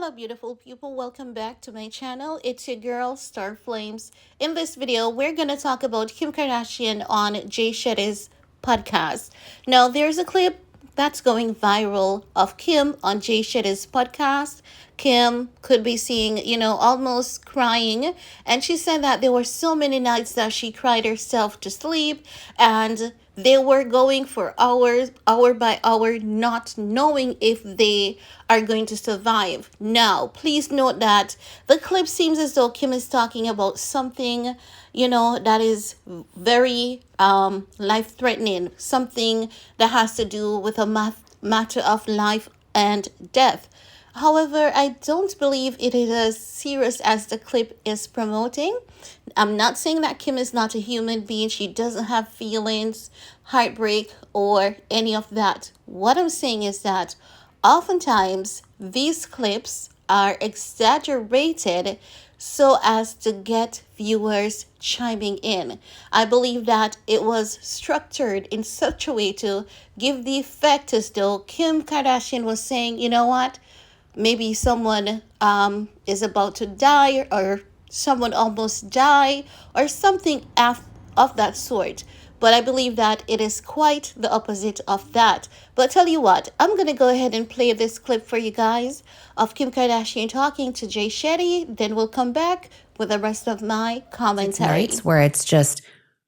Hello beautiful people, welcome back to my channel. It's your girl Star Flames. In this video we're gonna talk about Kim Kardashian on Jay Shetty's podcast. Now there's a clip that's going viral of Kim on Jay Shetty's podcast. Kim could be seen, almost crying, and she said that there were so many nights that she cried herself to sleep, and they were going for hours, hour by hour, not knowing if they are going to survive. Now, please note that the clip seems as though Kim is talking about something, that is very life threatening, something that has to do with a matter of life and death. However, I don't believe it is as serious as the clip is promoting. I'm not saying that Kim is not a human being. She doesn't have feelings, heartbreak, or any of that. What I'm saying is that oftentimes these clips are exaggerated so as to get viewers chiming in. I believe that it was structured in such a way to give the effect as though Kim Kardashian was saying, you know what? Maybe someone is about to die, or someone almost died, or something of that sort. But I believe that it is quite the opposite of that. But tell you what, I'm going to go ahead and play this clip for you guys of Kim Kardashian talking to Jay Shetty. Then we'll come back with the rest of my commentary. Nights where it's just,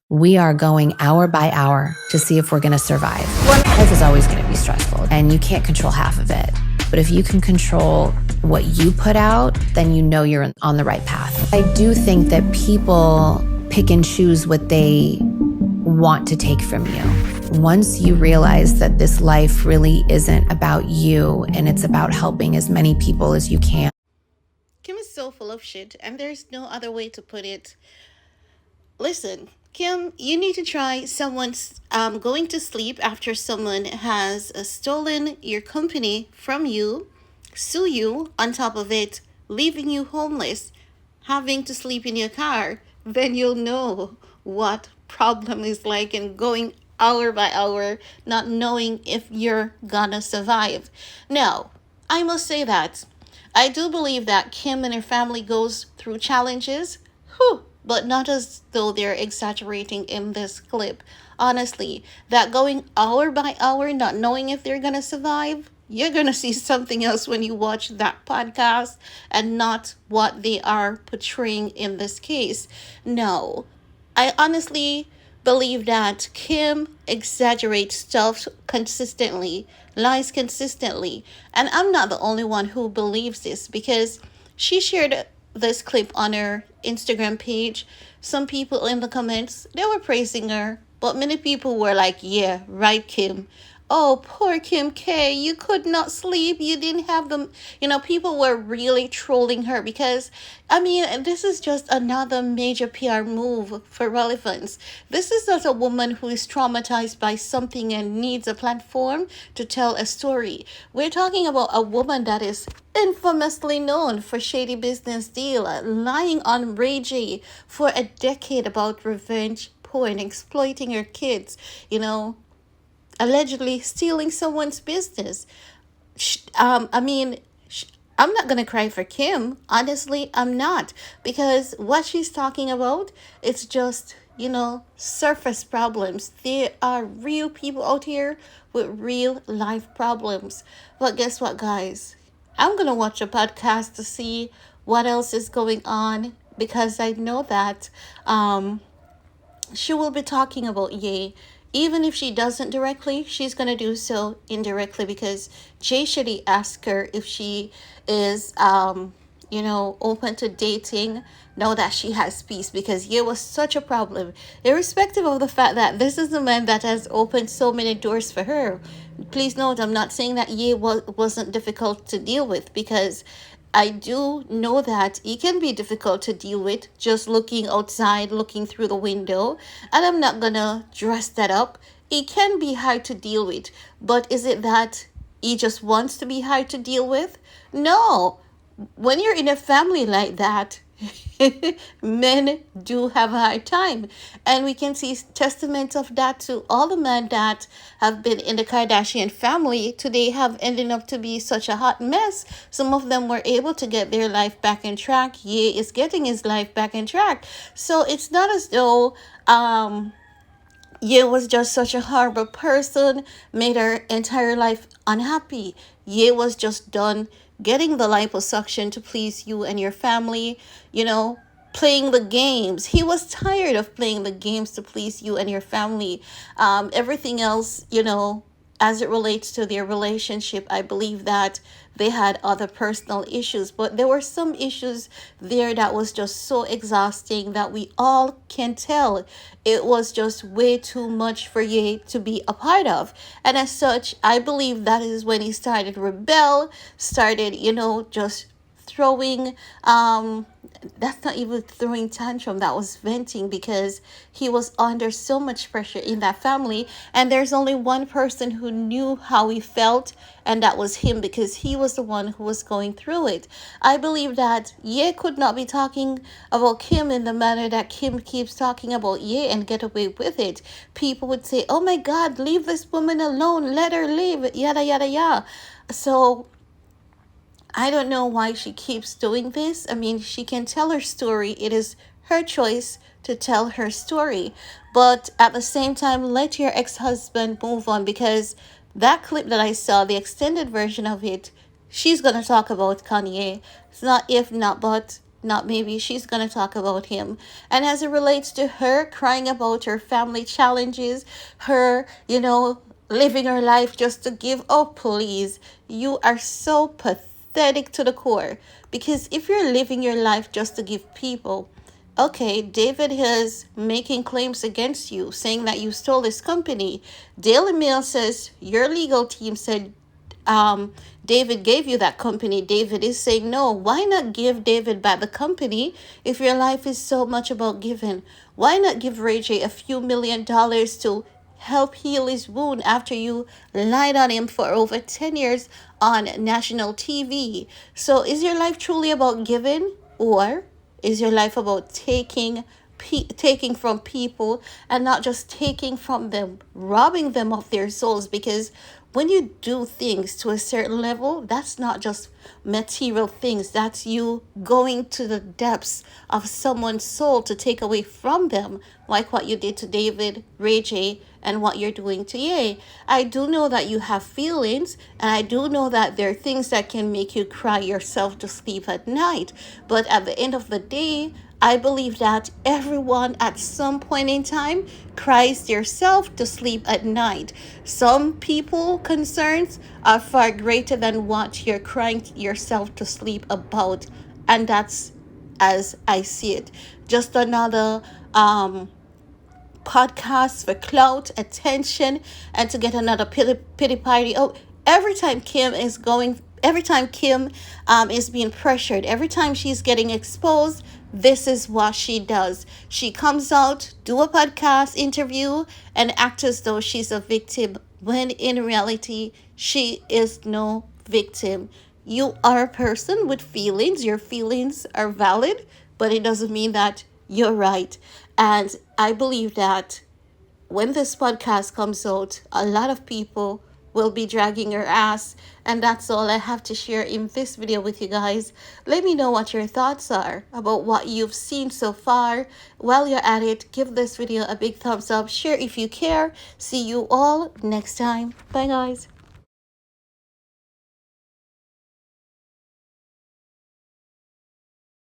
we are going hour by hour to see if we're going to survive. Life is always going to be stressful, and you can't control half of it. But if you can control what you put out, then you know you're on the right path. I do think that people pick and choose what they want to take from you. Once you realize that this life really isn't about you and it's about helping as many people as you can. Kim is so full of shit, and there's no other way to put it. Listen, Kim, you need to try someone's going to sleep after someone has stolen your company from you, sue you, on top of it, leaving you homeless, having to sleep in your car. Then you'll know what problem is like, and going hour by hour, not knowing if you're gonna survive. Now, I must say that I do believe that Kim and her family goes through challenges. But not as though they're exaggerating in this clip. Honestly, that going hour by hour, not knowing if they're going to survive, you're going to see something else when you watch that podcast, and not what they are portraying in this case. No, I honestly believe that Kim exaggerates stuff consistently, lies consistently. And I'm not the only one who believes this, because she shared this clip on her Instagram page. Some people in the comments, they were praising her, but many people were like, yeah, right, Kim. Oh, poor Kim K, you could not sleep, you didn't have them. People were really trolling her, because this is just another major PR move for relevance. This is not a woman who is traumatized by something and needs a platform to tell a story. We're talking about a woman that is infamously known for shady business deal, lying on Ray J for a decade about revenge porn, exploiting her kids, allegedly stealing someone's business. I'm not gonna cry for Kim. Honestly, I'm not, because what she's talking about, it's just, surface problems. There are real people out here with real life problems. But guess what, guys? I'm gonna watch a podcast to see what else is going on, because I know that she will be talking about Ye. Even if she doesn't directly, she's going to do so indirectly, because Jay Shetty asked her if she is, open to dating now that she has peace, because Ye was such a problem, irrespective of the fact that this is the man that has opened so many doors for her. Please note, I'm not saying that Ye wasn't difficult to deal with, because I do know that it can be difficult to deal with, just looking outside, looking through the window. And I'm not gonna dress that up. It can be hard to deal with. But is it that he just wants to be hard to deal with? No. When you're in a family like that, men do have a hard time. And we can see testament of that to all the men that have been in the Kardashian family today have ended up to be such a hot mess. Some of them were able to get their life back in track. Ye is getting his life back in track. So it's not as though Ye was just such a horrible person, made her entire life unhappy. Ye was just done getting the liposuction to please you and your family, you know, playing the games. He was tired of playing the games to please you and your family. Everything else, as it relates to their relationship, I believe that they had other personal issues, but there were some issues there that was just so exhausting that we all can tell it was just way too much for Ye to be a part of. And as such, I believe that is when he started rebel, started, just throwing that's not even throwing tantrum, that was venting, because he was under so much pressure in that family, and there's only one person who knew how he felt, and that was him, because he was the one who was going through it. I believe that Ye could not be talking about Kim in the manner that Kim keeps talking about Ye and get away with it. People would say, oh my god, leave this woman alone, let her live, yada yada yada. So I don't know why she keeps doing this. I mean, she can tell her story. It is her choice to tell her story. But at the same time, let your ex-husband move on, because that clip that I saw, the extended version of it, she's going to talk about Kanye. It's not if, not but, not maybe. She's going to talk about him. And as it relates to her crying about her family challenges, her, living her life just to give, oh, please, you are so pathetic to the core. Because if you're living your life just to give people, okay, David is making claims against you, saying that you stole his company. Daily Mail says your legal team said David gave you that company. David is saying no. Why not give David back the company if your life is so much about giving? Why not give Ray J a few $1 million to help heal his wound after you lied on him for over 10 years on national TV? So is your life truly about giving, or is your life about taking from people, and not just taking from them, robbing them of their souls? Because when you do things to a certain level, that's not just material things. That's you going to the depths of someone's soul to take away from them, like what you did to David, Ray J, and what you're doing to Ye. I do know that you have feelings, and I do know that there are things that can make you cry yourself to sleep at night. But at the end of the day, I believe that everyone at some point in time cries yourself to sleep at night. Some people concerns are far greater than what you're crying yourself to sleep about. And that's as I see it. Just another podcast for clout, attention, and to get another pity party. Oh, every time Kim is being pressured, every time she's getting exposed, this is what she does. She comes out, do a podcast interview, and act as though she's a victim, when in reality, she is no victim. You are a person with feelings. Your feelings are valid, but it doesn't mean that you're right. And I believe that when this podcast comes out, a lot of people will be dragging her ass. And that's all I have to share in this video with you guys. Let me know what your thoughts are about what you've seen so far. While you're at it, give this video a big thumbs up. Share if you care. See you all next time. Bye, guys.